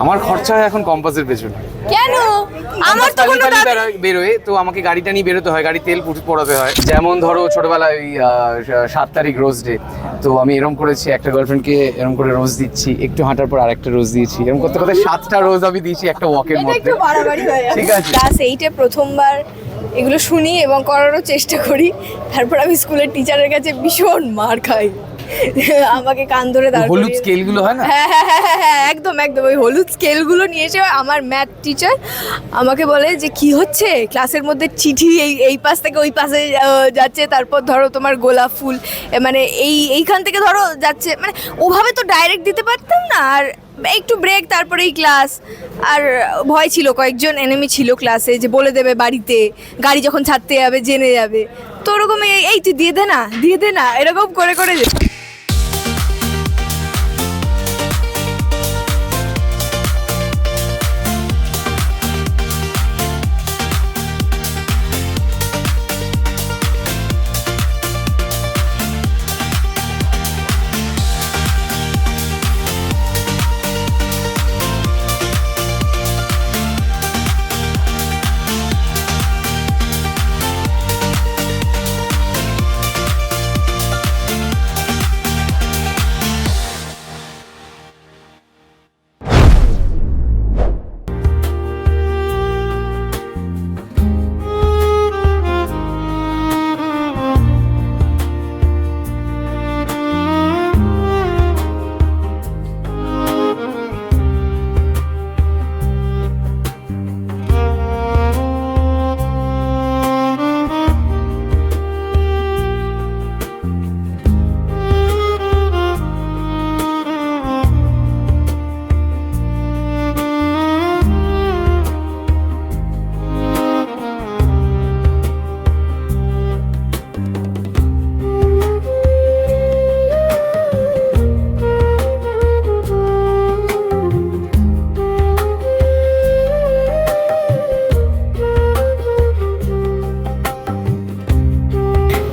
আমার খরচা হয় এখন কম্পাসের পেছনে। কেন? আমার তো কোনো বেরোয় তো আমাকে গাড়িটা নিয়ে বেরোতে হয়, গাড়ি তেল পোড়াতে হয়। যেমন ধরো ছোটবেলায় ওই 7 তারিখ রোজ ডে, তো আমি এরকম করেছি, একটা গার্লফ্রেন্ডকে এরকম করে রোজ দিচ্ছি, একটু হাঁটার পর আরেকটা রোজ দিয়েছি, এরকম করতে করতে 7টা রোজ আমি দিয়েছি একটা ওয়াকের মধ্যে। একটু বাড়াবাড়ি হয়ে যায়। ঠিক আছে, ক্লাস 8-এ প্রথমবার এগুলো শুনি এবং করারও চেষ্টা করি। তারপর আমি স্কুলের টিচারের কাছে ভীষণ মার খাই, আমাকে কান ধরে দাঁড় করিয়ে হলুদ স্কেলগুলো হয় না? হ্যাঁ, একদম ওই হলুদ স্কেলগুলো নিয়ে এসে আমার ম্যাথ টিচার আমাকে বলে যে কি হচ্ছে ক্লাসের মধ্যে, চিঠি এই পাশ থেকে ওই পাশে যাচ্ছে, তারপর ধরো তোমার গোলাপ ফুল মানে এইখান থেকে ধরো যাচ্ছে, মানে ওভাবে তো ডাইরেক্ট দিতে পারতাম না, আর একটু ব্রেক, তারপরেই ক্লাস। আর ভয় ছিল, কয়েকজন এনিমি ছিল ক্লাসে যে বলে দেবে বাড়িতে, গাড়ি যখন ছাড়তে যাবে জেনে যাবে, তো ওরকম এই তুই দিয়ে দে না এরকম করে করে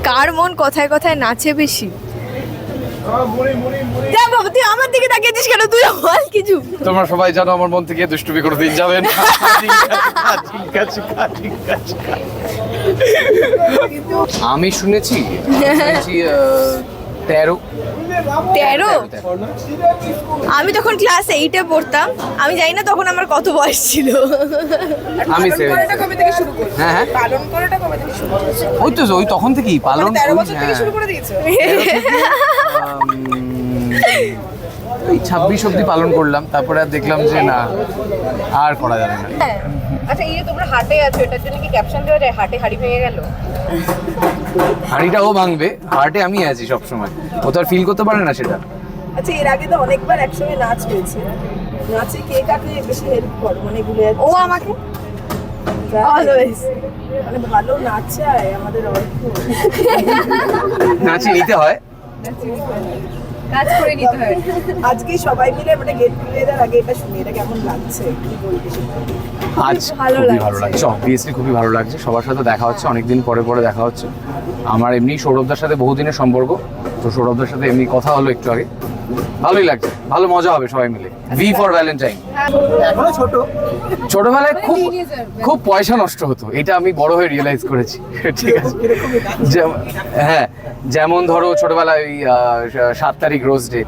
কার মন কথায় কথায় নাচে বেশি। যা বাবা, তুই আমার দিকে তাকিয়েছিস কেন? তুই বল কিছু। তোমরা সবাই জানো আমার মন থেকে দুষ্টুমি করে দিন যাবেন। আমি শুনেছি 13। আমি তখন ক্লাস 8-এ পড়তাম, আমি জানি না তখন আমার কত বয়স ছিল। আমি 7। হ্যাঁ, ওই তখন থেকেই পালন, 13 বছর থেকে শুরু করে দিয়েছো? ওই 26 অবধি পালন করলাম, তারপরে আর দেখলাম যে না, আর করা যাবে না। আচ্ছা, এই যে তোমরা হাটে আছো, এটার জন্য কি ক্যাপশন দেওয়া যায়, হাটে হাড়ি ভেঙে গেল? হাঁড়িটা ও ভাঙবে, হার্টে আমি আছি সবসময়, ও তো আর ফিল করতে পারে না সেটা। আচ্ছা, এর আগে তো অনেকবার একসঙ্গে নাচ হয়েছে, নাচে কে কাকে বেশি হেল্প করো? মানে এগুলো ও আমাকে অলওয়েজ, মানে ভালো নাচায় আমাদের অর্থ, নাচে নিতে হয়, কাজ করে নিতে হয়। আজকে সবাই মিলে মানে গেট টুগেদার আগে এটা শুনি, এটা কেমন লাগছে, কি বলবি? আজ খুবই ভালো লাগছে, অবভিয়াসলি খুবই ভালো লাগছে। সবার সাথে দেখা হচ্ছে, অনেকদিন পরে দেখা হচ্ছে। আমার এমনি সৌরভদার সাথে বহুদিনের সম্পর্ক, তো সৌরভদার সাথে এমনি কথা হলো একটু আগে, ভালোই লাগছে, ভালো মজা হবে সবাই মিলে। V for Valentine. এখনো ছোট, ছোটবেলায় খুব পয়সা নষ্ট হতো, এটা আমি বড় হয়ে রিয়েলাইজ করেছি। ঠিক আছে, হ্যাঁ, যেমন ধরো ছোটবেলায় ওই 7 তারিখ রোজ ডে,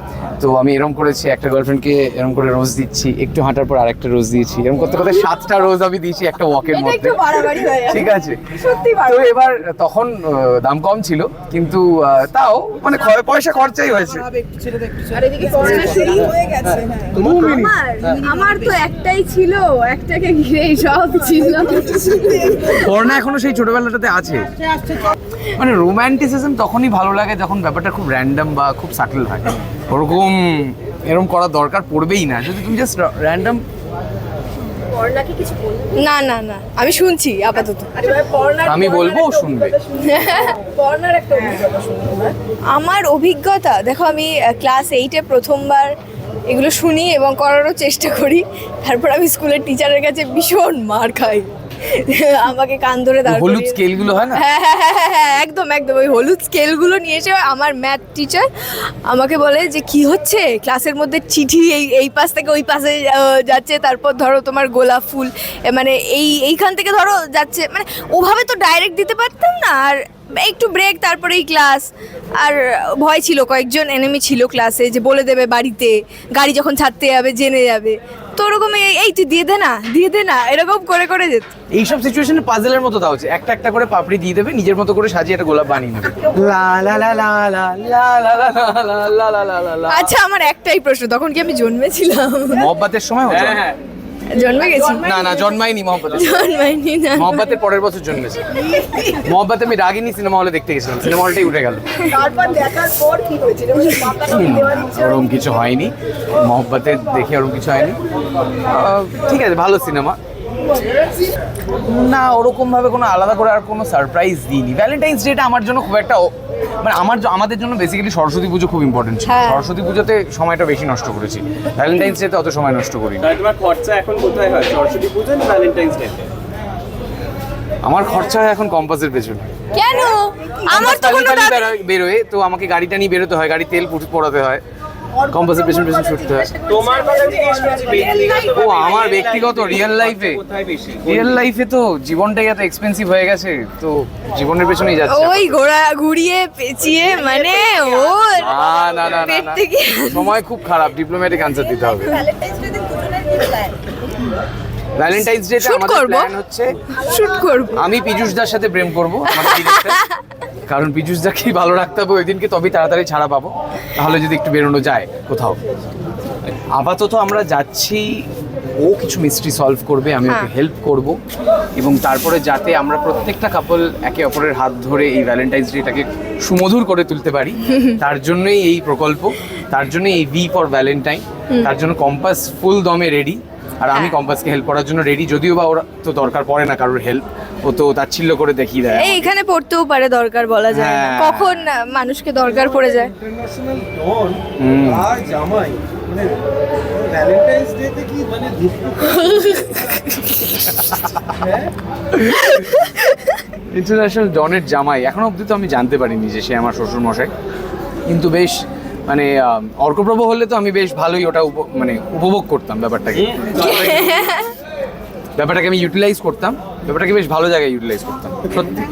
তো আমি এরকম করেছি, একটা গার্লফ্রেন্ডকে এরকম করে রোজ দিচ্ছি, একটু হাঁটার পর আরেকটা রোজ দিয়েছি, এরকম করতে করতে 7টা রোজ আমি দিয়েছি একটা ওয়াকের মধ্যে। একটু বাড়াবাড়ি হয়ে যায়। ঠিক আছে, তো এবার তখন দাম কম ছিল, কিন্তু তাও মানে পয়সা খরচাই হয়েছে। আর এদিকে করোনা শুরু হয়ে গেছে। আমার তো একটাই ছিল, একটাকে ঘিরেই সব ছিল। করোনা এখনো সেই ছোটবেলাটাতে আছে, মানে রোম্যান্টিসিজম তখনই ভালো লাগে যখন ব্যাপারটা খুব র্যান্ডম বা খুব সাটল হয়। ওরকম এরকম করার দরকার পড়বেই না, যদি তুমি জাস্ট র্যান্ডম। না, আমি শুনছি আপাতত। আমি বলবো, শুনবে। আমার অভিজ্ঞতা দেখো, আমি ক্লাস 8-এ প্রথমবার এগুলো শুনি এবং করারও চেষ্টা করি, তারপর আমি স্কুলের টিচারের কাছে ভীষণ মার খাই, আমাকে কান ধরে দাঁড় হলুদ করিয়ে- স্কেলগুলো হয় না, হ্যাঁ হ্যাঁ হ্যাঁ হ্যাঁ হ্যাঁ, একদম একদম ওই হলুদ স্কেলগুলো নিয়ে এসে আমার ম্যাথ টিচার আমাকে বলে যে কি হচ্ছে ক্লাসের মধ্যে চিঠি এই পাশ থেকে ওই পাশে যাচ্ছে, তারপর ধরো তোমার গোলাপ ফুল মানে এইখান থেকে ধরো যাচ্ছে, মানে ওভাবে তো ডাইরেক্ট দিতে পারতাম না, আর একটু ব্রেক তারপরেই ক্লাস। আর ভয় ছিল, কয়েকজন এনিমি ছিল ক্লাসে যে বলে দেবে বাড়িতে, গাড়ি যখন ছাড়তে যাবে জেনে যাবে, তো ওরকম এই তুই দিয়ে দে না এরকম করে করে যেত। এইসব সিচুয়েশনে পাজেলের মতো দাও, একটা একটা করে পাপড়ি দিয়ে দেবে, নিজের মতো করে সাজিয়ে একটা গোলাপ বানিয়ে নেবে। লা লা লা লা লা লা লা লা লা লা লা লা লা লা। আচ্ছা আমার একটাই প্রশ্ন, তখন কি আমি জন্মেছিলাম? মহব্বতের সময় হতো? হ্যাঁ জন্মে গেছি? না না, জন্মাইনি মহব্বতের। জন্মাইনি না। মহব্বতের পরের বছর জন্মেছে। মহব্বতে আমি রাগিনী সিনেমা হলে দেখতে গেছিলাম, সিনেমা হলটাই উঠে গেল। তারপর দেখার পর কি হয়েছিল? মানে পাতাটা দেওয়ার ইচ্ছা ওরকম কিছু হয়নি, মহব্বতে দেখে ওরকম কিছু হয়নি। ঠিক আছে, ভালো সিনেমা না, ওরকম ভাবে কোনো আলাদা করে আর কোনো সারপ্রাইজ দিইনি। ভ্যালেন্টাইন্স ডেটা আমার জন্য খুব একটা মানে আমাদের জন্য বেসিক্যালি সরস্বতী পুজো খুব ইম্পর্টেন্ট ছিল। হ্যাঁ। সরস্বতী পুজোতে সময়টা বেশি নষ্ট করেছি, ভ্যালেন্টাইন্স ডেতে অত সময় নষ্ট করিনি। তাহলে তোমার খরচা এখন কোথায় হয়, সরস্বতী পুজো না ভ্যালেন্টাইন্স ডে? আমার খরচা হয় এখন কম্পাসের পেছনে। কেন? আমার তো কোনো দাবি- বেরোয় তো, আমাকে গাড়িটা নিয়ে বেরোতে হয়, গাড়ি তেল পড়াতে হয়, কম্পাসের পেছন পেছন ছুটতে হয়। তোমার কথা জিজ্ঞেস করছি ব্যক্তিগত। ও আমার ব্যক্তিগত রিয়েল লাইফে, কোথায় বেশি? রিয়েল লাইফে তো জীবনটাই এত এক্সপেন্সিভ হয়ে গেছে, তো জীবনের পেছনেই যাচ্ছে। ওই ঘুরিয়ে পেঁচিয়ে মানে ও না না না না পেট না, থেকে সময় খুব খারাপ, ডিপ্লোম্যাটিক আনসার দিতে হবে। ভ্যালেন্টাইন্স ডে দিন দুজনের কি প্ল্যান? ভ্যালেন্টাইন্স ডেতে Shoot আমাদের করবো? প্ল্যান হচ্ছে শুট করব। আমি পীযূষদার সাথে প্রেম করব, আমাদের director। কারণ পীযূষদাকে ভালো রাখতে হবে ওই দিনকে, তবেই তাড়াতাড়ি ছাড়া পাবো, তাহলে যদি একটু বেরোনো যায় কোথাও। আপাতত আমরা যাচ্ছি, ও কিছু মিস্ট্রি সলভ করবে, আমি ওকে হ্যাঁ। হেল্প করব, এবং তারপরে যাতে আমরা প্রত্যেকটা কাপল একে অপরের হাত ধরে এই ভ্যালেন্টাইন্স ডেটাকে সুমধুর করে তুলতে পারি, তার জন্যই এই প্রকল্প, তার জন্যই এই ভি ফর ভ্যালেন্টাইন, তার জন্য কম্পাস ফুল দমে রেডি। আর আমি হ্যাঁ। কম্পাসকে হেল্প করার জন্য রেডি, যদিও বা ওরা তো দরকার পড়ে না কারোর হেল্প, ও তো তাচ্ছিল্য করে দেখিয়ে দেয়। এই এখানে পড়তেও পারে, দরকার বলা যায় না। হ্যাঁ। কখন মানুষকে দরকার পড়ে যায়। ইন্টারন্যাশনাল ডন হুম। আর জামাই মানে ভ্যালেন্টাইন্স ডে তে কি মানে ইন্টারন্যাশনাল ডনের জামাই এখনো অবধি তো আমি জানতে পারিনি যে সে আমার শ্বশুর মশাই, কিন্তু বেশ মানে অর্কপ্রভ হলে তো আমি বেশ ভালোই ওটা মানে উপভোগ করতাম ব্যাপারটাকে, ব্যাপারটাকে আমি ইউটিলাইজ করতাম, ব্যাপারটাকে বেশ ভালো জায়গায় ইউটিলাইজ করতাম সত্যি।